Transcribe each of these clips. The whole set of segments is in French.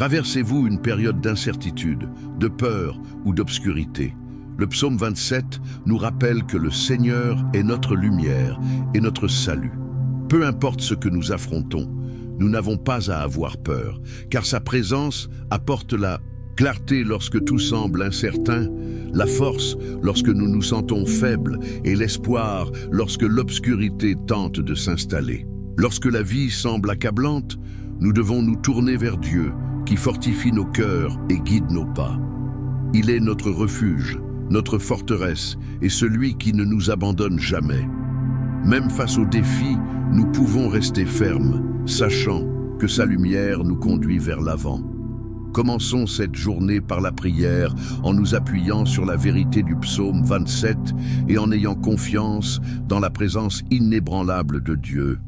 Traversez-vous une période d'incertitude, de peur ou d'obscurité? Le psaume 27 nous rappelle que le Seigneur est notre lumière et notre salut. Peu importe ce que nous affrontons, nous n'avons pas à avoir peur, car sa présence apporte la clarté lorsque tout semble incertain, la force lorsque nous nous sentons faibles et l'espoir lorsque l'obscurité tente de s'installer. Lorsque la vie semble accablante, nous devons nous tourner vers Dieu, qui fortifie nos cœurs et guide nos pas. Il est notre refuge, notre forteresse et celui qui ne nous abandonne jamais. Même face aux défis, nous pouvons rester fermes, sachant que sa lumière nous conduit vers l'avant. Commençons cette journée par la prière en nous appuyant sur la vérité du psaume 27 et en ayant confiance dans la présence inébranlable de Dieu.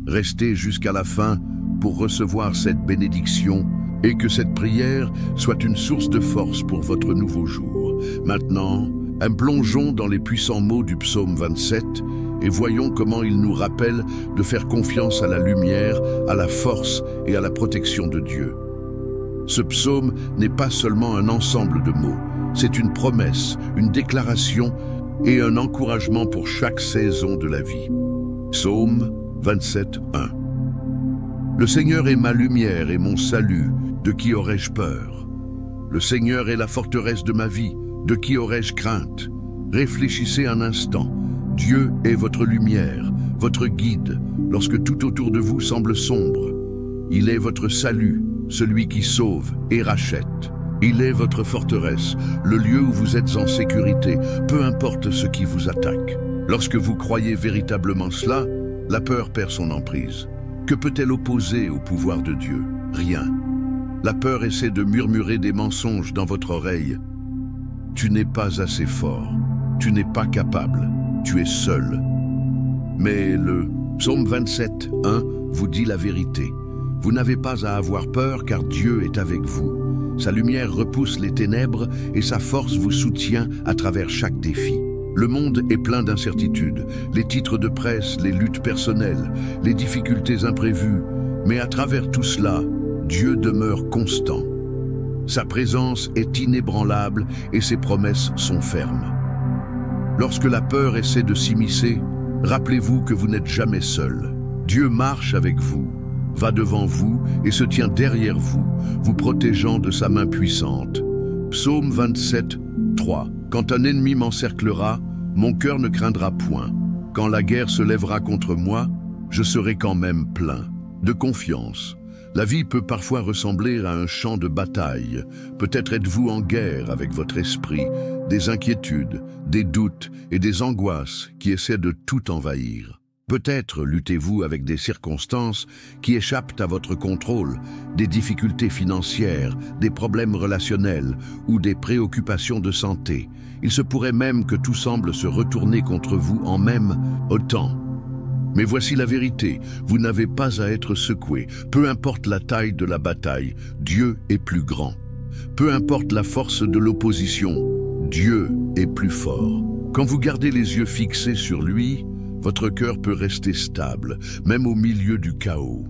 Restez jusqu'à la fin pour recevoir cette bénédiction et que cette prière soit une source de force pour votre nouveau jour. Maintenant, plongeons dans les puissants mots du psaume 27 et voyons comment il nous rappelle de faire confiance à la lumière, à la force et à la protection de Dieu. Ce psaume n'est pas seulement un ensemble de mots, c'est une promesse, une déclaration et un encouragement pour chaque saison de la vie. Psaume 27, 1. Le Seigneur est ma lumière et mon salut, de qui aurais-je peur? Le Seigneur est la forteresse de ma vie, de qui aurais-je crainte? Réfléchissez un instant. Dieu est votre lumière, votre guide, lorsque tout autour de vous semble sombre. Il est votre salut, celui qui sauve et rachète. Il est votre forteresse, le lieu où vous êtes en sécurité, peu importe ce qui vous attaque. Lorsque vous croyez véritablement cela, la peur perd son emprise. Que peut-elle opposer au pouvoir de Dieu? Rien. La peur essaie de murmurer des mensonges dans votre oreille. Tu n'es pas assez fort, tu n'es pas capable, tu es seul. Mais le psaume 27, 1 vous dit la vérité. Vous n'avez pas à avoir peur car Dieu est avec vous. Sa lumière repousse les ténèbres et sa force vous soutient à travers chaque défi. Le monde est plein d'incertitudes, les titres de presse, les luttes personnelles, les difficultés imprévues. Mais à travers tout cela, Dieu demeure constant. Sa présence est inébranlable et ses promesses sont fermes. Lorsque la peur essaie de s'immiscer, rappelez-vous que vous n'êtes jamais seul. Dieu marche avec vous, va devant vous et se tient derrière vous, vous protégeant de sa main puissante. Psaume 27, 3. Quand un ennemi m'encerclera, mon cœur ne craindra point. Quand la guerre se lèvera contre moi, je serai quand même plein de confiance. La vie peut parfois ressembler à un champ de bataille. Peut-être êtes-vous en guerre avec votre esprit, des inquiétudes, des doutes et des angoisses qui essaient de tout envahir. Peut-être luttez-vous avec des circonstances qui échappent à votre contrôle, des difficultés financières, des problèmes relationnels ou des préoccupations de santé. Il se pourrait même que tout semble se retourner contre vous en même temps. Mais voici la vérité, vous n'avez pas à être secoué. Peu importe la taille de la bataille, Dieu est plus grand. Peu importe la force de l'opposition, Dieu est plus fort. Quand vous gardez les yeux fixés sur lui, votre cœur peut rester stable, même au milieu du chaos.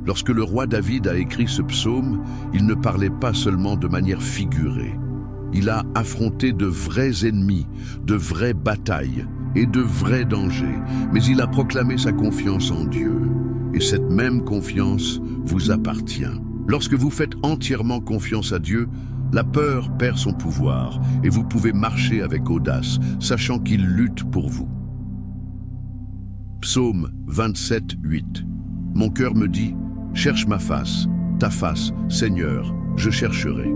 Lorsque le roi David a écrit ce psaume, il ne parlait pas seulement de manière figurée. Il a affronté de vrais ennemis, de vraies batailles et de vrais dangers, mais il a proclamé sa confiance en Dieu. Et cette même confiance vous appartient. Lorsque vous faites entièrement confiance à Dieu, la peur perd son pouvoir et vous pouvez marcher avec audace, sachant qu'il lutte pour vous. Psaume 27, 8. Mon cœur me dit, cherche ma face, ta face, Seigneur, je chercherai.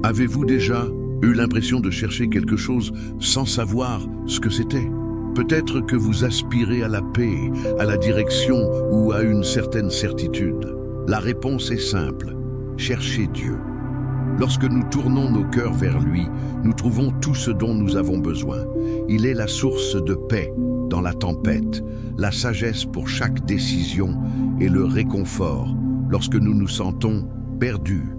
Avez-vous déjà eu l'impression de chercher quelque chose sans savoir ce que c'était? Peut-être que vous aspirez à la paix, à la direction ou à une certaine certitude. La réponse est simple, cherchez Dieu. Lorsque nous tournons nos cœurs vers lui, nous trouvons tout ce dont nous avons besoin. Il est la source de paix dans la tempête, la sagesse pour chaque décision et le réconfort lorsque nous nous sentons perdus.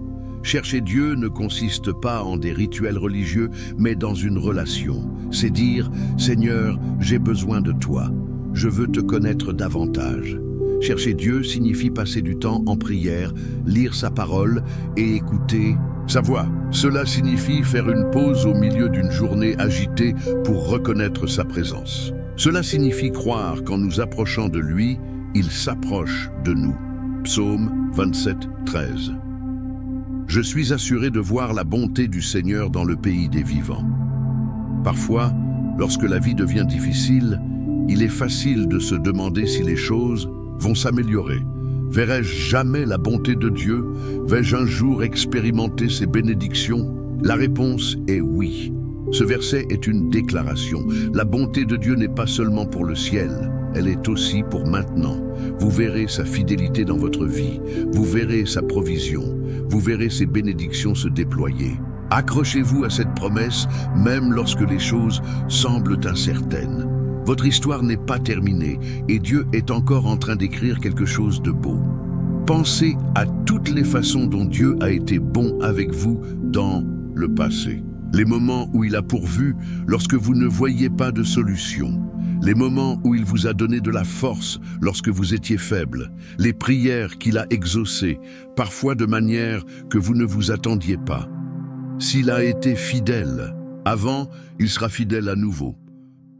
Chercher Dieu ne consiste pas en des rituels religieux, mais dans une relation. C'est dire, Seigneur, j'ai besoin de toi. Je veux te connaître davantage. Chercher Dieu signifie passer du temps en prière, lire sa parole et écouter sa voix. Cela signifie faire une pause au milieu d'une journée agitée pour reconnaître sa présence. Cela signifie croire qu'en nous approchant de lui, il s'approche de nous. Psaume 27, 13. Je suis assuré de voir la bonté du Seigneur dans le pays des vivants. Parfois, lorsque la vie devient difficile, il est facile de se demander si les choses vont s'améliorer. Verrai-je jamais la bonté de Dieu? Vais-je un jour expérimenter ses bénédictions? La réponse est oui. Ce verset est une déclaration. La bonté de Dieu n'est pas seulement pour le ciel, elle est aussi pour maintenant. Vous verrez sa fidélité dans votre vie, vous verrez sa provision, vous verrez ses bénédictions se déployer. Accrochez-vous à cette promesse, même lorsque les choses semblent incertaines. Votre histoire n'est pas terminée et Dieu est encore en train d'écrire quelque chose de beau. Pensez à toutes les façons dont Dieu a été bon avec vous dans le passé. Les moments où il a pourvu lorsque vous ne voyiez pas de solution. Les moments où il vous a donné de la force lorsque vous étiez faible. Les prières qu'il a exaucées, parfois de manière que vous ne vous attendiez pas. S'il a été fidèle avant, il sera fidèle à nouveau.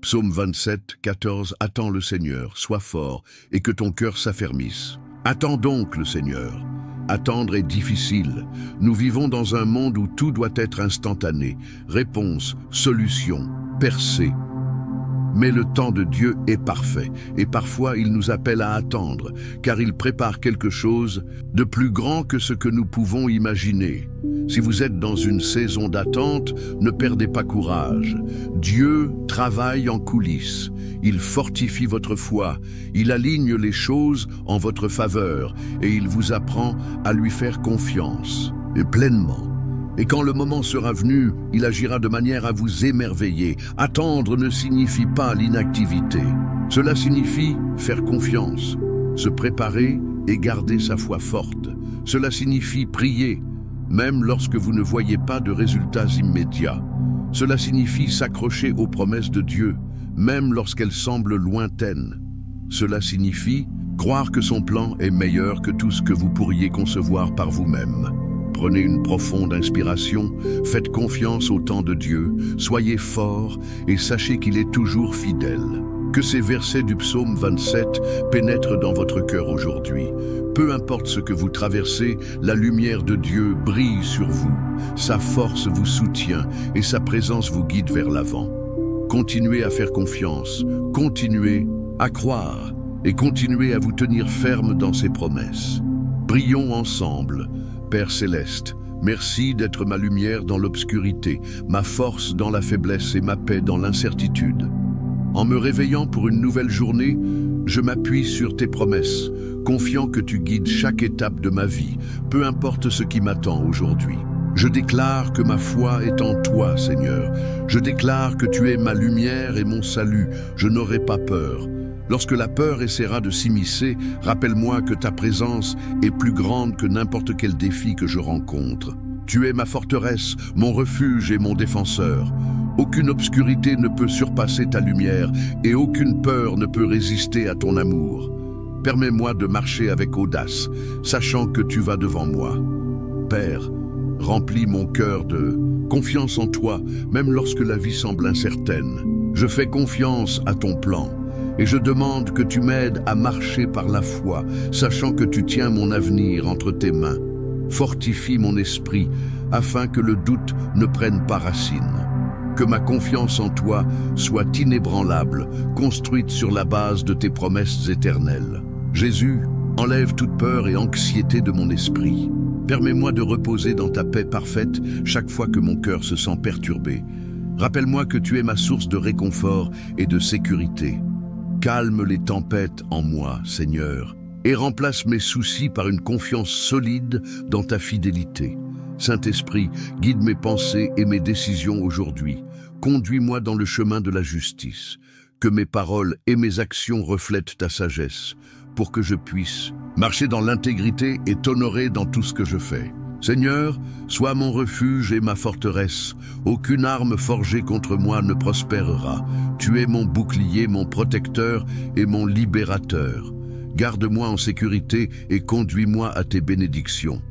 Psaume 27, 14. Attends le Seigneur, sois fort, et que ton cœur s'affermisse. Attends donc le Seigneur. Attendre est difficile. Nous vivons dans un monde où tout doit être instantané. Réponse, solution, percée. Mais le temps de Dieu est parfait, et parfois il nous appelle à attendre, car il prépare quelque chose de plus grand que ce que nous pouvons imaginer. Si vous êtes dans une saison d'attente, ne perdez pas courage. Dieu travaille en coulisses. Il fortifie votre foi. Il aligne les choses en votre faveur et il vous apprend à lui faire confiance, et pleinement. Et quand le moment sera venu, il agira de manière à vous émerveiller. Attendre ne signifie pas l'inactivité. Cela signifie faire confiance, se préparer et garder sa foi forte. Cela signifie prier, même lorsque vous ne voyez pas de résultats immédiats. Cela signifie s'accrocher aux promesses de Dieu, même lorsqu'elles semblent lointaines. Cela signifie croire que son plan est meilleur que tout ce que vous pourriez concevoir par vous-même. Prenez une profonde inspiration, faites confiance au temps de Dieu, soyez forts et sachez qu'il est toujours fidèle. Que ces versets du psaume 27 pénètrent dans votre cœur aujourd'hui. Peu importe ce que vous traversez, la lumière de Dieu brille sur vous. Sa force vous soutient et sa présence vous guide vers l'avant. Continuez à faire confiance, continuez à croire et continuez à vous tenir ferme dans ses promesses. Prions ensemble. Père Céleste, merci d'être ma lumière dans l'obscurité, ma force dans la faiblesse et ma paix dans l'incertitude. En me réveillant pour une nouvelle journée, je m'appuie sur tes promesses, confiant que tu guides chaque étape de ma vie, peu importe ce qui m'attend aujourd'hui. Je déclare que ma foi est en toi, Seigneur. Je déclare que tu es ma lumière et mon salut. Je n'aurai pas peur. Lorsque la peur essaiera de s'immiscer, rappelle-moi que ta présence est plus grande que n'importe quel défi que je rencontre. Tu es ma forteresse, mon refuge et mon défenseur. Aucune obscurité ne peut surpasser ta lumière et aucune peur ne peut résister à ton amour. Permets-moi de marcher avec audace, sachant que tu vas devant moi. Père, remplis mon cœur de confiance en toi, même lorsque la vie semble incertaine. Je fais confiance à ton plan. Et je demande que tu m'aides à marcher par la foi, sachant que tu tiens mon avenir entre tes mains. Fortifie mon esprit, afin que le doute ne prenne pas racine. Que ma confiance en toi soit inébranlable, construite sur la base de tes promesses éternelles. Jésus, enlève toute peur et anxiété de mon esprit. Permets-moi de reposer dans ta paix parfaite chaque fois que mon cœur se sent perturbé. Rappelle-moi que tu es ma source de réconfort et de sécurité. Calme les tempêtes en moi, Seigneur, et remplace mes soucis par une confiance solide dans ta fidélité. Saint-Esprit, guide mes pensées et mes décisions aujourd'hui. Conduis-moi dans le chemin de la justice. Que mes paroles et mes actions reflètent ta sagesse, pour que je puisse marcher dans l'intégrité et t'honorer dans tout ce que je fais. Seigneur, sois mon refuge et ma forteresse. Aucune arme forgée contre moi ne prospérera. Tu es mon bouclier, mon protecteur et mon libérateur. Garde-moi en sécurité et conduis-moi à tes bénédictions.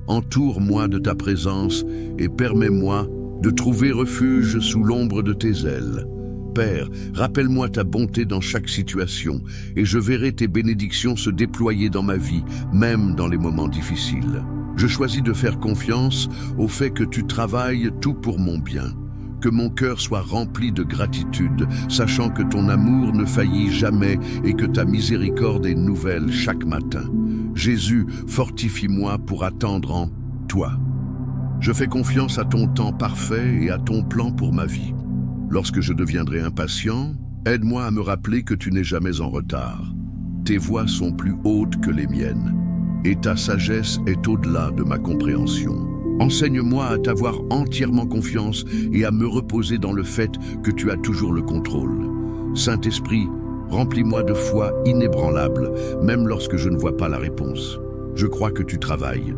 Entoure-moi de ta présence et permets-moi de trouver refuge sous l'ombre de tes ailes. Père, rappelle-moi ta bonté dans chaque situation et je verrai tes bénédictions se déployer dans ma vie, même dans les moments difficiles. Je choisis de faire confiance au fait que tu travailles tout pour mon bien. Que mon cœur soit rempli de gratitude, sachant que ton amour ne faillit jamais et que ta miséricorde est nouvelle chaque matin. Jésus, fortifie-moi pour attendre en toi. Je fais confiance à ton temps parfait et à ton plan pour ma vie. Lorsque je deviendrai impatient, aide-moi à me rappeler que tu n'es jamais en retard. Tes voies sont plus hautes que les miennes, et ta sagesse est au-delà de ma compréhension. Enseigne-moi à t'avoir entièrement confiance et à me reposer dans le fait que tu as toujours le contrôle. Saint-Esprit, remplis-moi de foi inébranlable, même lorsque je ne vois pas la réponse. Je crois que tu travailles,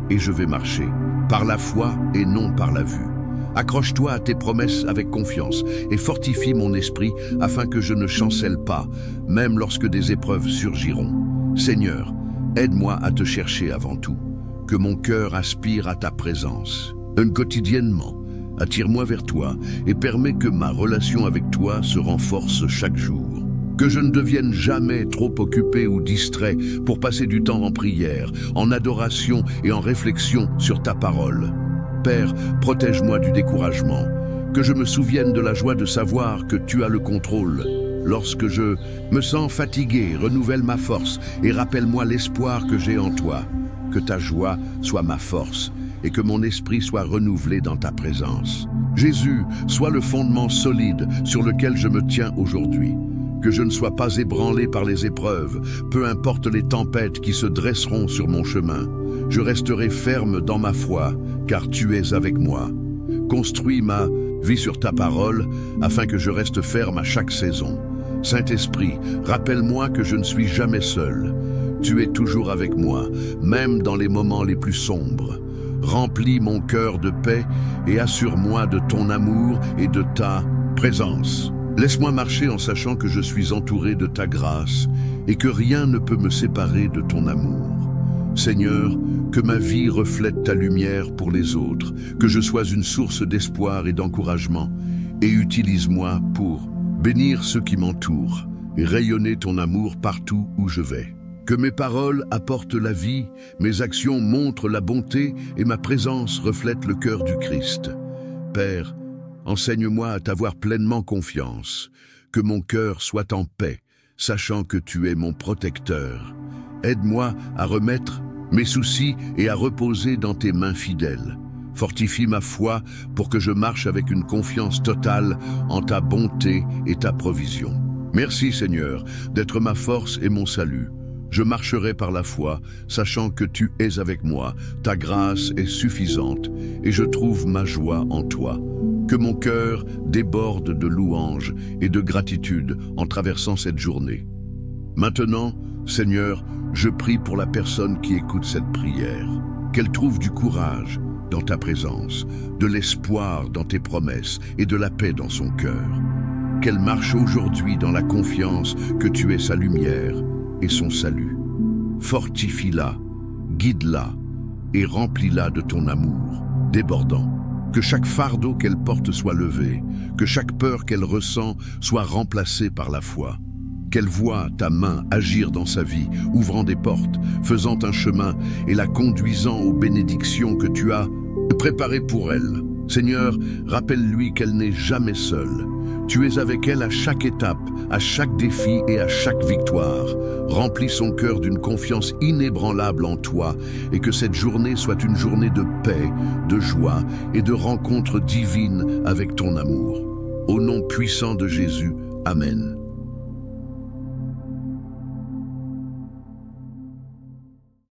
et je vais marcher, par la foi et non par la vue. Accroche-toi à tes promesses avec confiance et fortifie mon esprit afin que je ne chancelle pas, même lorsque des épreuves surgiront. Seigneur, aide-moi à te chercher avant tout, que mon cœur aspire à ta présence. Quotidiennement, attire-moi vers toi et permets que ma relation avec toi se renforce chaque jour. Que je ne devienne jamais trop occupé ou distrait pour passer du temps en prière, en adoration et en réflexion sur ta parole. Père, protège-moi du découragement, que je me souvienne de la joie de savoir que tu as le contrôle. Lorsque je me sens fatigué, renouvelle ma force et rappelle-moi l'espoir que j'ai en toi. Que ta joie soit ma force et que mon esprit soit renouvelé dans ta présence. Jésus, sois le fondement solide sur lequel je me tiens aujourd'hui. Que je ne sois pas ébranlé par les épreuves, peu importe les tempêtes qui se dresseront sur mon chemin. Je resterai ferme dans ma foi, car tu es avec moi. Construis ma vie sur ta parole, afin que je reste ferme à chaque saison. Saint-Esprit, rappelle-moi que je ne suis jamais seul. Tu es toujours avec moi, même dans les moments les plus sombres. Remplis mon cœur de paix et assure-moi de ton amour et de ta présence. Laisse-moi marcher en sachant que je suis entouré de ta grâce et que rien ne peut me séparer de ton amour. Seigneur, que ma vie reflète ta lumière pour les autres, que je sois une source d'espoir et d'encouragement, et utilise-moi pour bénir ceux qui m'entourent et rayonner ton amour partout où je vais. Que mes paroles apportent la vie, mes actions montrent la bonté et ma présence reflète le cœur du Christ. Père, enseigne-moi à t'avoir pleinement confiance, que mon cœur soit en paix, sachant que tu es mon protecteur. Aide-moi à remettre mes soucis et à reposer dans tes mains fidèles. Fortifie ma foi pour que je marche avec une confiance totale en ta bonté et ta provision. Merci Seigneur d'être ma force et mon salut. Je marcherai par la foi, sachant que tu es avec moi, ta grâce est suffisante et je trouve ma joie en toi. Que mon cœur déborde de louanges et de gratitude en traversant cette journée. Maintenant, Seigneur, je prie pour la personne qui écoute cette prière, qu'elle trouve du courage dans ta présence, de l'espoir dans tes promesses et de la paix dans son cœur. Qu'elle marche aujourd'hui dans la confiance que tu es sa lumière et son salut. Fortifie-la, guide-la et remplis-la de ton amour débordant. Que chaque fardeau qu'elle porte soit levé, que chaque peur qu'elle ressent soit remplacée par la foi. Qu'elle voie ta main agir dans sa vie, ouvrant des portes, faisant un chemin et la conduisant aux bénédictions que tu as préparées pour elle. Seigneur, rappelle-lui qu'elle n'est jamais seule. Tu es avec elle à chaque étape, à chaque défi et à chaque victoire. Remplis son cœur d'une confiance inébranlable en toi et que cette journée soit une journée de paix, de joie et de rencontre divine avec ton amour. Au nom puissant de Jésus, Amen.